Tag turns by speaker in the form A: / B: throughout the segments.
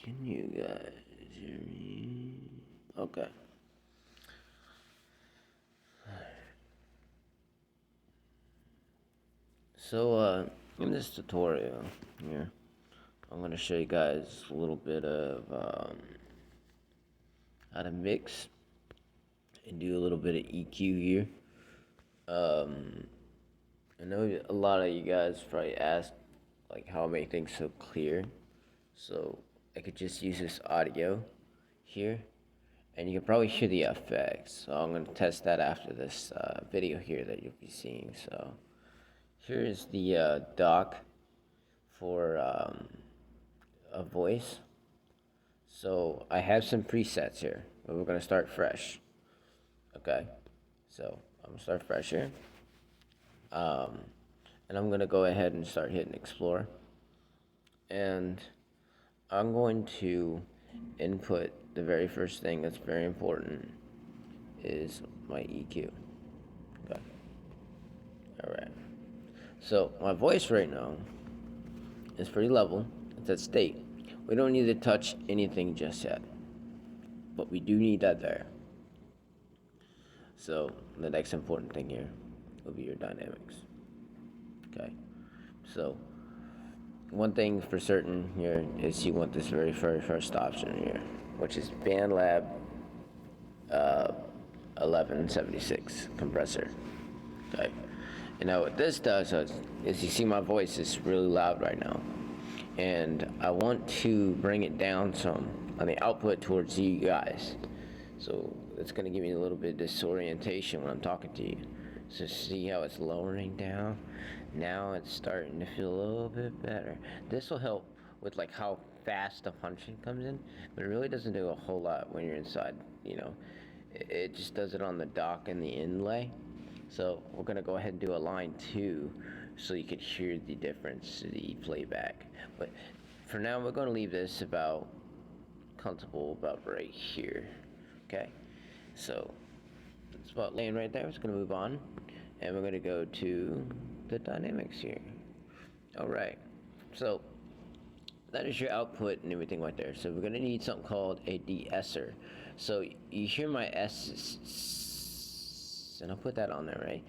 A: Can you guys hear me? Okay. So, in this tutorial here, I'm going to show you guys a little bit of how to mix and do a little bit of EQ here. I know a lot of you guys probably asked like how I make things so clear. So I could just use this audio here, and you can probably hear the effects. So I'm going to test that after this video here that you'll be seeing. So here is the dock for a voice. So I have some presets here, but we're going to start fresh. Okay, so I'm going to start fresh here. And I'm going to go ahead and start hitting explore. And I'm going to input the very first thing that's very important is my EQ. Okay. Alright. So my voice right now is pretty level. It's at state. We don't need to touch anything just yet. But we do need that there. So the next important thing here will be your dynamics. Okay. So one thing for certain here is you want this very first option here, which is BandLab 1176 compressor. Okay. And now what this does is you see my voice is really loud right now, and I want to bring it down some on the output towards you guys. So it's going to give me a little bit of disorientation when I'm talking to you. So see how it's lowering down? Now it's starting to feel a little bit better. This will help with like how fast the punching comes in, but it really doesn't do a whole lot when you're inside, you know. It just does it on the dock and the inlay. So we're going to go ahead and do a line 2 so you can hear the difference, the playback. But for now, we're going to leave this about comfortable about right here. Okay, so it's about laying right there. We're just going to move on, and we're going to go to the dynamics here. All right, so that is your output and everything right there. So we're going to need something called a de-esser. So you hear my S, and I'll put that on there, right?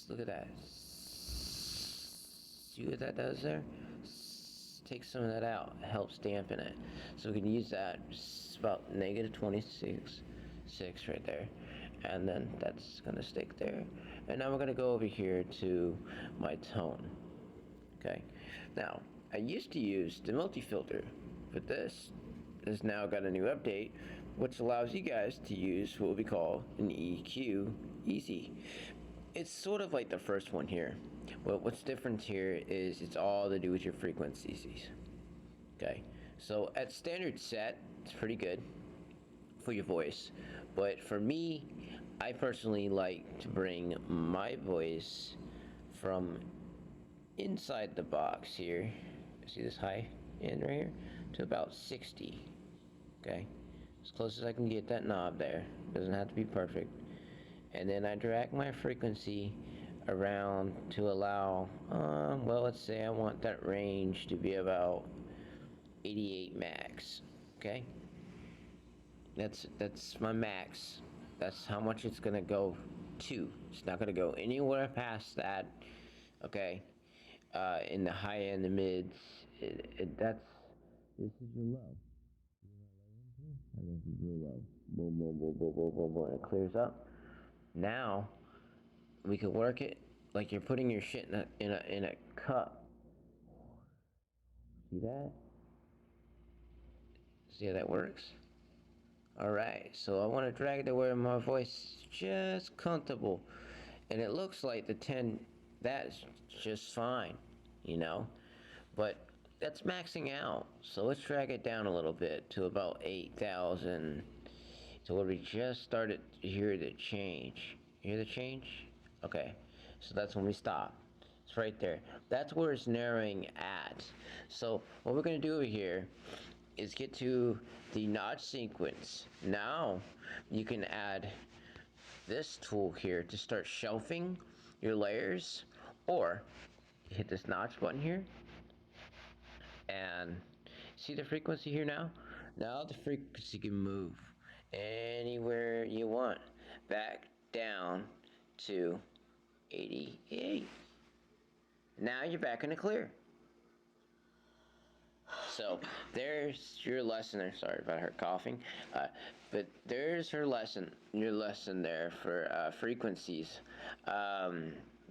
A: Look at that. See what that does there? Take some of that out. It helps dampen it. So we can use that. It's about negative 26 right there. And then that's going to stick there. And now we're going to go over here to my tone. Okay. Now, I used to use the multi-filter, but this has now got a new update, which allows you guys to use what we call an EQ Easy. It's sort of like the first one here. But what's different here is it's all to do with your frequencies. Okay, so at standard set, it's pretty good for your voice. But for me, I personally like to bring my voice from inside the box here. See this high end right here? To about 60. Okay, as close as I can get that knob there. Doesn't have to be perfect. And then I drag my frequency around to allow, well, let's say I want that range to be about 88 max. Okay, that's my max. That's how much it's gonna go to. It's not gonna go anywhere past that. Okay, in the high and the mids, that's this is your low. This is your low. Boom, boom, boom, boom, boom, boom, boom. It clears up. Now we could work it like you're putting your shit in a cup. See that? See how that works? Alright, so I want to drag it to where my voice is just comfortable. And it looks like the 10, that's just fine, you know? But that's maxing out. So let's drag it down a little bit to about 8,000. So where we just started to hear the change. Hear the change? Okay, so that's when we stop. It's right there. That's where it's narrowing at. So what we're going to do over here is get to the notch sequence. Now you can add this tool here to start shelving your layers, or hit this notch button here and See the frequency here now? Now the frequency can move anywhere you want. Back down to 88. Now you're back in the clear. So there's your lesson there. Sorry about her coughing, but there's her lesson. Your lesson there for frequencies.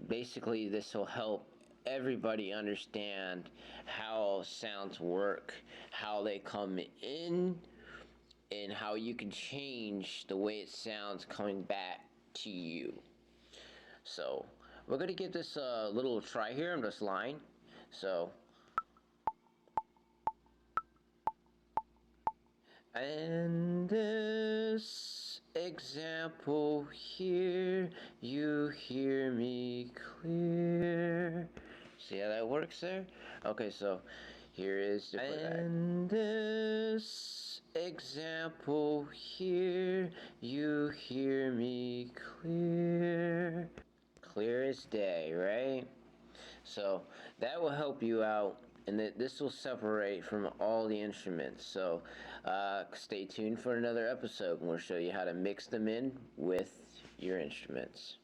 A: Basically, this will help everybody understand how sounds work, how they come in, and how you can change the way it sounds coming back to you. So we're gonna give this a little try here on this line. So. And this example here, you hear me clear. See how that works there? Okay, so here is the and this example here, you hear me clear. Clear as day, right? So that will help you out, and this will separate from all the instruments. So stay tuned for another episode, and we'll show you how to mix them in with your instruments.